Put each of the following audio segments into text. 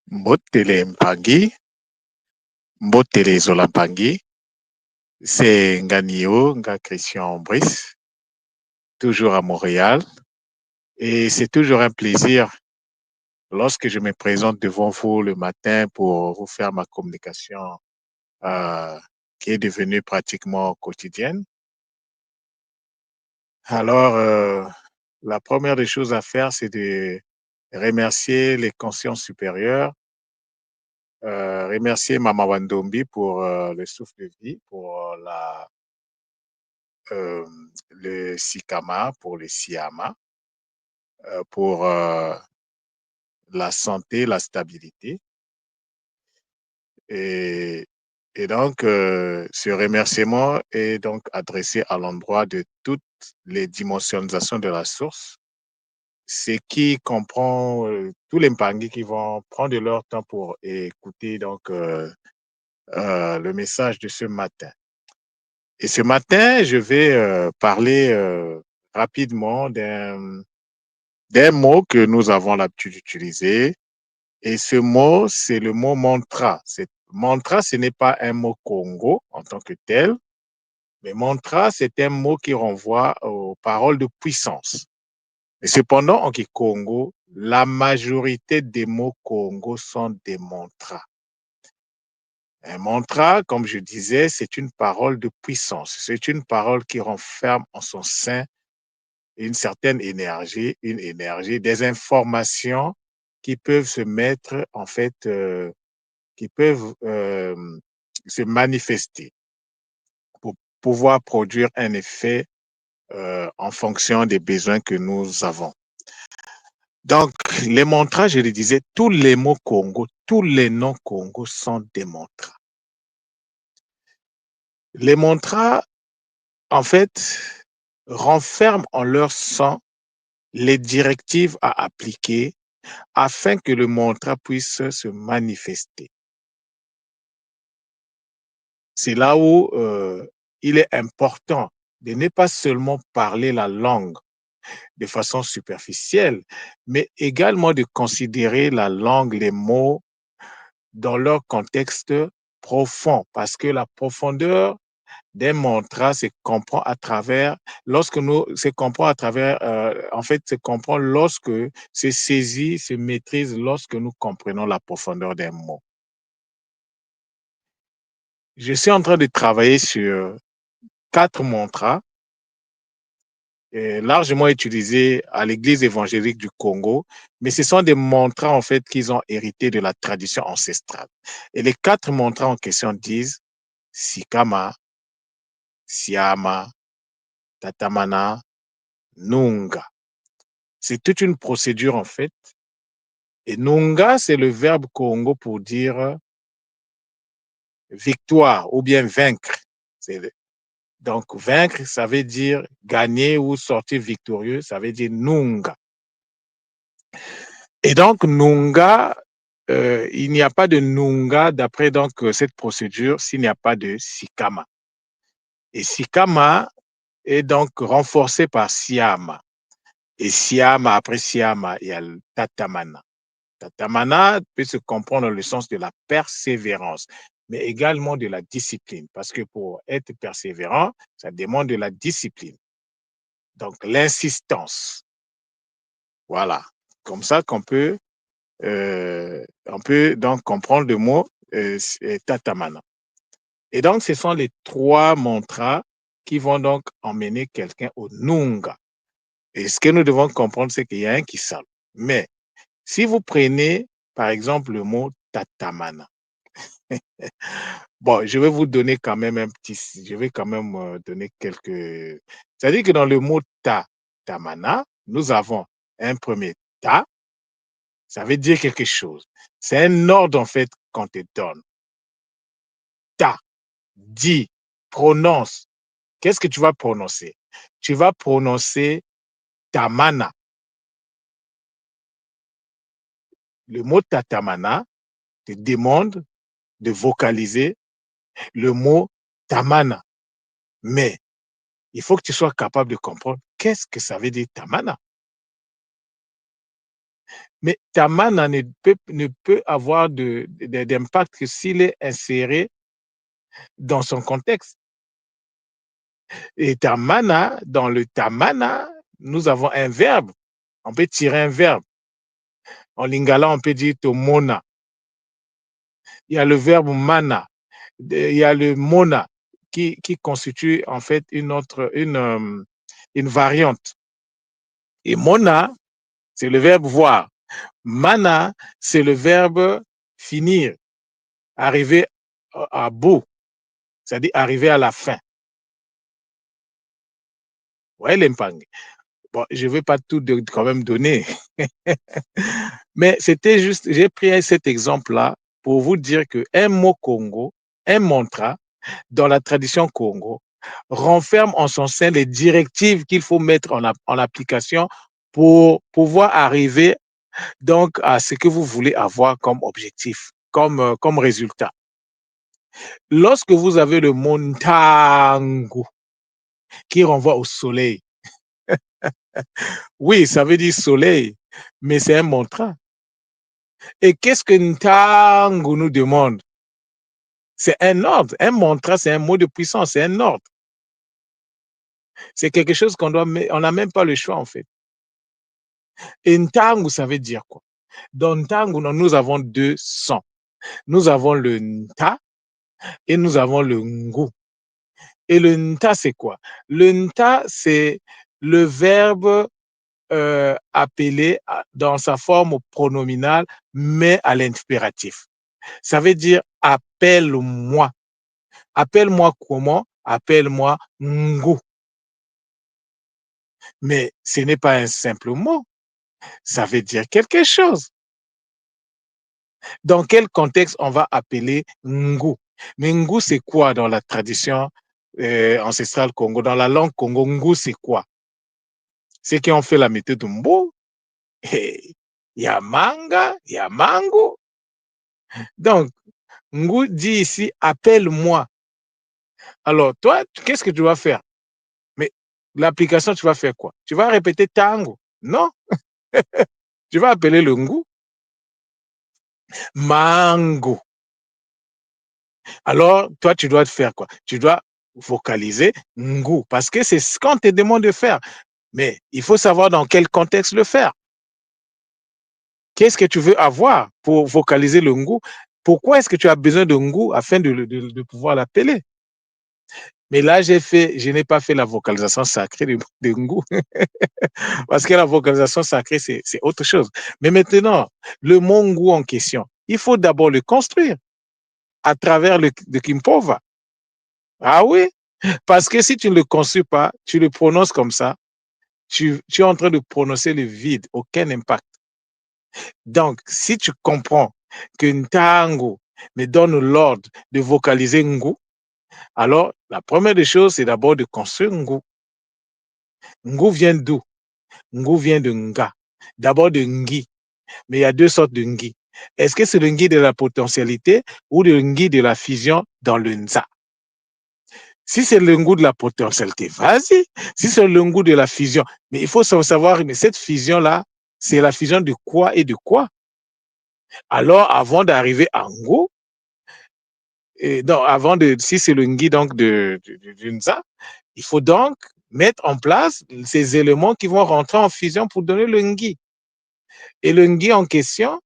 Mbotele Mpangi, Mbotele Zola Mpangi, c'est Nganio, Nga Christian Brice, toujours à Montréal. Et c'est toujours un plaisir lorsque je me présente devant vous le matin pour vous faire ma communication euh, qui est devenue pratiquement quotidienne. Alors, la première des choses à faire, c'est de remercier les consciences supérieures, remercier Mama Wandombi pour le souffle de vie, pour euh, le Sikama, pour le Siama, pour la santé, la stabilité. Et, et donc, ce remerciement est donc adressé à l'endroit de toutes les dimensionisations de la source, ce qui comprend tous les Mpangi qui vont prendre de leur temps pour écouter donc le message de ce matin. Et ce matin, je vais parler rapidement d'un mot que nous avons l'habitude d'utiliser. Et ce mot, c'est le mot mantra. Mantra, ce n'est pas un mot Congo en tant que tel, mais mantra, c'est un mot qui renvoie aux paroles de puissance. Mais cependant, en Congo, la majorité des mots Congo sont des mantras. Un mantra, comme je disais, c'est une parole de puissance. C'est une parole qui renferme en son sein une certaine énergie, des informations qui peuvent se mettre, en fait, qui peuvent se manifester pour pouvoir produire un effet en fonction des besoins que nous avons. Donc, les mantras, je le disais, tous les mots Congo, tous les noms Congo sont des mantras. Les mantras, en fait, renferment en leur sein les directives à appliquer afin que le mantra puisse se manifester. C'est là où il est important de ne pas seulement parler la langue de façon superficielle, mais également de considérer la langue, les mots dans leur contexte profond, parce que la profondeur d'un mantra se comprend à travers, se comprend à travers, en fait, se comprend lorsque se saisit, se maîtrise lorsque nous comprenons la profondeur d'un mot. Je suis en train de travailler sur 4 mantras largement utilisés à l'Église évangélique du Congo, mais ce sont des mantras en fait qu'ils ont hérités de la tradition ancestrale. Et les 4 mantras en question disent Sikama, Siama, Tatamana, Nunga. C'est toute une procédure en fait. Et Nunga, c'est le verbe Congo pour dire victoire ou bien vaincre. Donc, vaincre, ça veut dire gagner ou sortir victorieux, ça veut dire Nunga. Et donc, Nunga, il n'y a pas de Nunga d'après donc cette procédure s'il n'y a pas de Sikama. Et Sikama est donc renforcé par Siama. Et Siama, après Siama, il y a le Tatamana. Tatamana peut se comprendre dans le sens de la persévérance, mais également de la discipline, parce que pour être persévérant, ça demande de la discipline. Donc, l'insistance. Voilà. Comme ça on peut donc comprendre le mot tatamana. Et donc, ce sont les 3 mantras qui vont donc emmener quelqu'un au Nunga. Et ce que nous devons comprendre, c'est qu'il y a un qui sale. Mais si vous prenez, par exemple, le mot tatamana, bon, je vais vous donner quand même je vais quand même donner quelques. C'est-à-dire que dans le mot tamana, nous avons un premier ta, ça veut dire quelque chose. C'est un ordre en fait qu'on te donne. Ta, dis, prononce. Qu'est-ce que tu vas prononcer? Tu vas prononcer tamana. Le mot tatamana te demande de vocaliser le mot tamana. Mais il faut que tu sois capable de comprendre qu'est-ce que ça veut dire tamana. Mais ta mana ne peut avoir d'impact que s'il est inséré dans son contexte. Et tamana, dans le tamana, nous avons un verbe. On peut tirer un verbe. En lingala, on peut dire tomona. Il y a le verbe mana. Il y a le mona qui constitue en fait une variante. Et mona, c'est le verbe voir. Mana, c'est le verbe finir, arriver à bout, c'est-à-dire arriver à la fin. Ouais, l'empang. Bon, je ne vais pas tout quand même donner, mais c'était juste, j'ai pris cet exemple-là pour vous dire qu'un mot Congo, un mantra, dans la tradition Congo, renferme en son sein les directives qu'il faut mettre en application pour pouvoir arriver donc à ce que vous voulez avoir comme objectif, comme résultat. Lorsque vous avez le mot Ntangu qui renvoie au soleil, oui, ça veut dire soleil, mais c'est un mantra. Et qu'est-ce que Ntangu nous demande? C'est un ordre. Un mantra, c'est un mot de puissance, c'est un ordre. C'est quelque chose on n'a même pas le choix en fait. Et Ntangu, ça veut dire quoi? Dans Ntangu, nous avons deux sons. Nous avons le Nta et nous avons le Ngu. Et le Nta, c'est quoi? Le Nta, c'est le verbe appelé dans sa forme pronominale, mais à l'impératif. Ça veut dire appelle-moi. Appelle-moi comment? Appelle-moi Ngu. Mais ce n'est pas un simple mot. Ça veut dire quelque chose. Dans quel contexte on va appeler Ngu? Mais Ngu, c'est quoi dans la tradition ancestrale Congo? Dans la langue Congo, Ngu, c'est quoi? Ceux qui ont fait la méthode Mbo, il y a manga, il y a mango. Donc, Ngu dit ici, appelle-moi. Alors, toi, qu'est-ce que tu vas faire? Mais l'application, tu vas faire quoi? Tu vas répéter tango? Non, tu vas appeler le Ngu mango. Alors, toi, tu dois faire quoi? Tu dois vocaliser Ngu parce que c'est ce qu'on te demande de faire. Mais il faut savoir dans quel contexte le faire. Qu'est-ce que tu veux avoir pour vocaliser le Ngu? Pourquoi est-ce que tu as besoin de Ngu afin de pouvoir l'appeler? Mais là, je n'ai pas fait la vocalisation sacrée de Ngu parce que la vocalisation sacrée, c'est autre chose. Mais maintenant, le mot Ngu en question, il faut d'abord le construire à travers le Kimpova. Ah oui, parce que si tu ne le construis pas, tu le prononces comme ça, tu es en train de prononcer le vide, aucun impact. Donc, si tu comprends que Ntango me donne l'ordre de vocaliser Ngu, alors la première des choses, c'est d'abord de construire Ngu. Ngu vient d'où? Ngu vient de Nga. D'abord de Ngi, mais il y a deux sortes de Ngi. Est-ce que c'est le Ngi de la potentialité ou le Ngi de la fusion dans le Nza? Si c'est le goût de la potentialité, vas-y. Si c'est le goût de la fusion, mais il faut savoir, mais cette fusion-là, c'est la fusion de quoi et de quoi? Alors, avant d'arriver à Ngo, donc si c'est le Ngui donc du Nza, il faut donc mettre en place ces éléments qui vont rentrer en fusion pour donner le Ngui. Et le Ngui en question,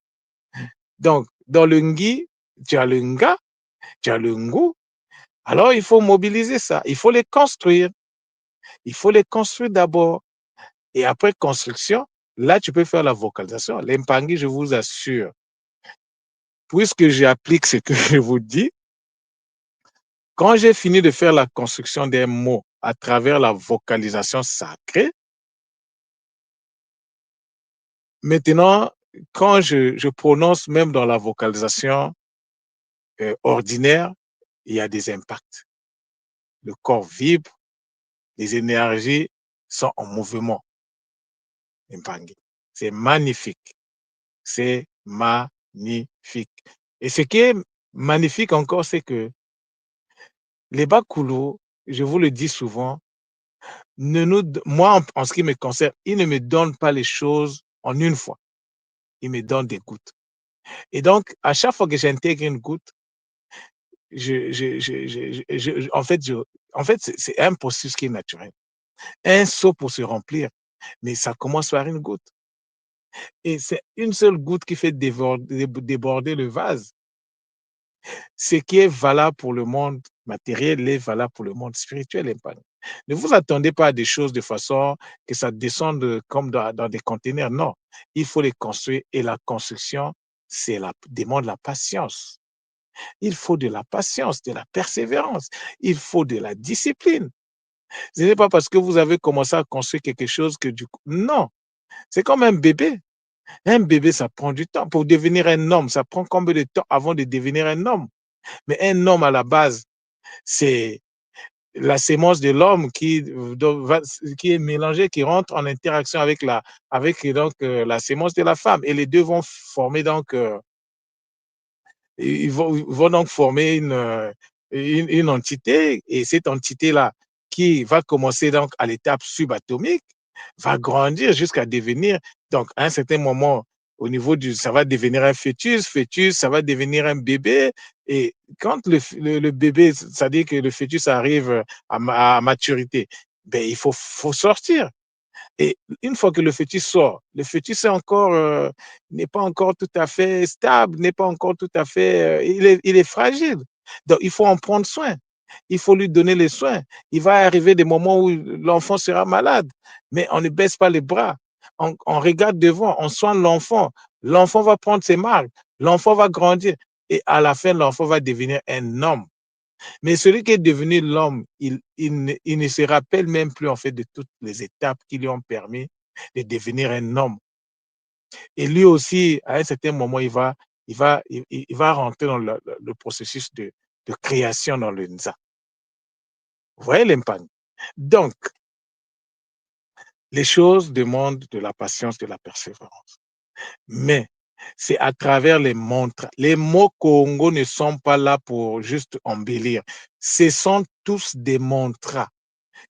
donc, dans le Ngui, tu as le Nga, tu as le Ngu. Alors, il faut mobiliser ça. Il faut les construire. Il faut les construire d'abord. Et après construction, là, tu peux faire la vocalisation. L'impangi, je vous assure, puisque j'applique ce que je vous dis, quand j'ai fini de faire la construction des mots à travers la vocalisation sacrée, maintenant, quand je prononce même dans la vocalisation ordinaire, il y a des impacts. Le corps vibre, les énergies sont en mouvement. Impangi. C'est magnifique. C'est magnifique. Et ce qui est magnifique encore, c'est que les Bakulo, je vous le dis souvent, moi, en ce qui me concerne, ils ne me donnent pas les choses en une fois. il me donne des gouttes. Et donc, à chaque fois que j'intègre une goutte, en fait, c'est un processus qui est naturel. Un seau pour se remplir, mais ça commence par une goutte. Et c'est une seule goutte qui fait déborder le vase. Ce qui est valable pour le monde matériel est valable pour le monde spirituel et pas. Ne vous attendez pas à des choses de façon que ça descende comme dans des containers. Non, il faut les construire et la construction, demande la patience. Il faut de la patience, de la persévérance. Il faut de la discipline. Ce n'est pas parce que vous avez commencé à construire quelque chose que du coup, non, c'est comme un bébé. Un bébé, ça prend du temps. Pour devenir un homme, ça prend combien de temps avant de devenir un homme? Mais un homme, à la base, c'est la sémence de l'homme qui est mélangée, qui rentre en interaction avec donc, la sémence de la femme. Et les deux vont former donc, ils vont donc former une entité. Et cette entité-là, qui va commencer donc à l'étape subatomique, va grandir jusqu'à devenir, donc à un certain moment, au niveau ça va devenir un fœtus, ça va devenir un bébé. Et quand le bébé, c'est-à-dire que le fœtus arrive à maturité, ben, faut sortir. Et une fois que le fœtus sort, le fœtus n'est pas encore tout à fait stable, n'est pas encore tout à fait, il est fragile. Donc, il faut en prendre soin. Il faut lui donner les soins. Il va arriver des moments où l'enfant sera malade, mais on ne baisse pas les bras. On regarde devant, on soigne l'enfant. L'enfant va prendre ses marques. L'enfant va grandir. Et à la fin, l'enfant va devenir un homme. Mais celui qui est devenu l'homme, il ne se rappelle même plus en fait de toutes les étapes qui lui ont permis de devenir un homme. Et lui aussi, à un certain moment, il va rentrer dans le processus de création dans le Nza. Vous voyez l'impact? Donc, les choses demandent de la patience, de la persévérance. Mais c'est à travers les montres. Les mots Congo ne sont pas là pour juste embellir. Ce sont tous des mantras.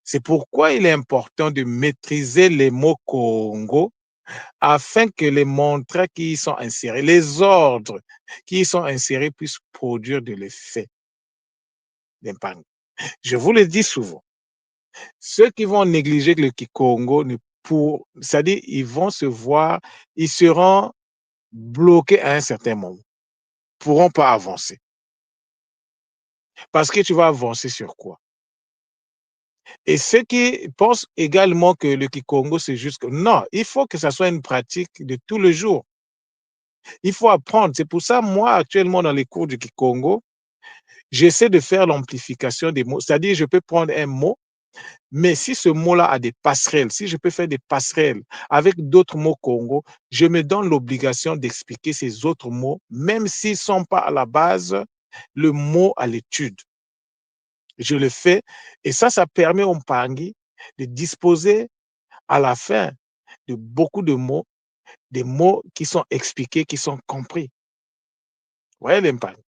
C'est pourquoi il est important de maîtriser les mots Congo afin que les mantras qui y sont insérés, les ordres qui y sont insérés puissent produire de l'effet d'impact. Je vous le dis souvent, ceux qui vont négliger le Kikongo, c'est-à-dire ils vont se voir, ils seront bloqués à un certain moment, ils ne pourront pas avancer. Parce que tu vas avancer sur quoi? Et ceux qui pensent également que le Kikongo, c'est juste que non, il faut que ça soit une pratique de tous les jours. Il faut apprendre. C'est pour ça, moi, actuellement, dans les cours du Kikongo, j'essaie de faire l'amplification des mots. C'est-à-dire, je peux prendre un mot, mais si ce mot-là a des passerelles, si je peux faire des passerelles avec d'autres mots Congo, je me donne l'obligation d'expliquer ces autres mots, même s'ils ne sont pas à la base le mot à l'étude. Je le fais et ça permet au Mpangi de disposer à la fin de beaucoup de mots, des mots qui sont expliqués, qui sont compris. Vous voyez l'impact?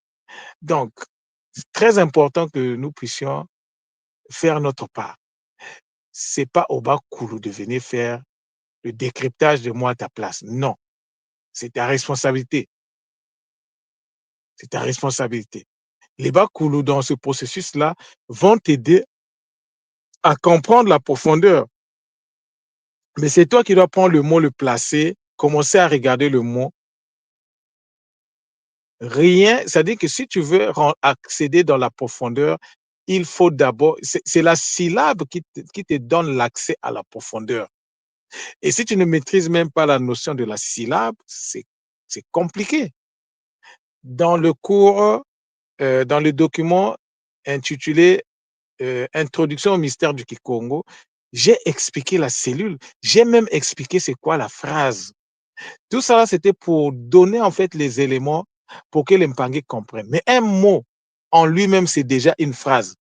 Donc, c'est très important que nous puissions faire notre part. C'est pas au bas Koulou de venir faire le décryptage de moi à ta place. Non, c'est ta responsabilité. C'est ta responsabilité. Les bas Koulou, dans ce processus-là, vont t'aider à comprendre la profondeur. Mais c'est toi qui dois prendre le mot, le placer, commencer à regarder le mot. Rien, c'est-à-dire que si tu veux accéder dans la profondeur, il faut d'abord, c'est la syllabe qui te donne l'accès à la profondeur. Et si tu ne maîtrises même pas la notion de la syllabe, c'est compliqué. Dans le cours, dans le document intitulé Introduction au mystère du Kikongo, j'ai expliqué la cellule, j'ai même expliqué c'est quoi la phrase. Tout ça, c'était pour donner en fait les éléments pour que les Mpangé comprennent. Mais un mot en lui-même, c'est déjà une phrase.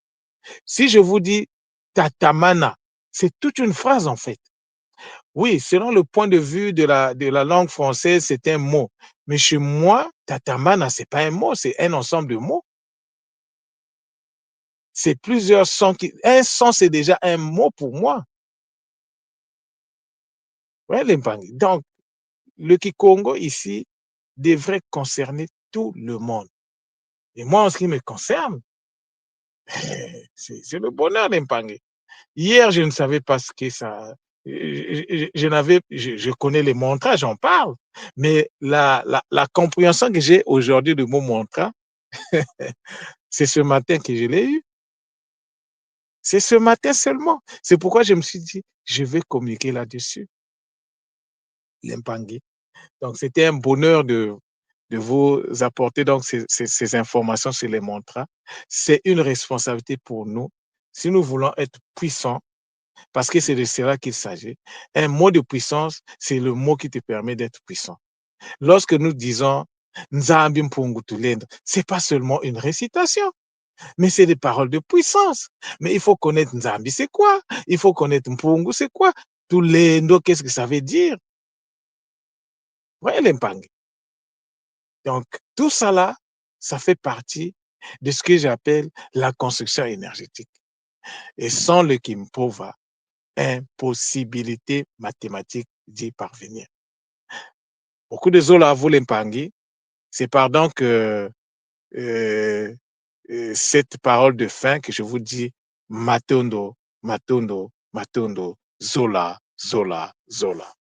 Si je vous dis tatamana, c'est toute une phrase en fait. Oui, selon le point de vue de la langue française, c'est un mot. Mais chez moi, tatamana, ce n'est pas un mot, c'est un ensemble de mots. C'est plusieurs sons. Un son, c'est déjà un mot pour moi. Ouais, les Mpangé. Donc, le Kikongo ici devrait concerner tout le monde. Et moi, en ce qui me concerne, c'est le bonheur d'Impangué. Hier, je ne savais pas ce que ça. Je connais les mantras, j'en parle, mais la compréhension que j'ai aujourd'hui du mot mantra, c'est ce matin que je l'ai eu. C'est ce matin seulement. C'est pourquoi je me suis dit, je vais communiquer là-dessus, l'Impangué. Donc, c'était un bonheur de vous apporter donc ces informations sur les mantras. C'est une responsabilité pour nous. Si nous voulons être puissants, parce que c'est de cela qu'il s'agit, un mot de puissance, c'est le mot qui te permet d'être puissant. Lorsque nous disons Nzambi Mpungu Tulenda, c'est pas seulement une récitation, mais c'est des paroles de puissance. Mais il faut connaître Nzambi, c'est quoi? Il faut connaître Mpungu, c'est quoi? Tulendo, qu'est-ce que ça veut dire? Voyez l'impact. Donc, tout ça là, ça fait partie de ce que j'appelle la construction énergétique. Et sans le Kimpova, impossibilité mathématique d'y parvenir. Beaucoup de Zola à vous l'impangi, c'est pardon que euh, cette parole de fin que je vous dis, Matondo, Matondo, Matondo, Zola, Zola, Zola.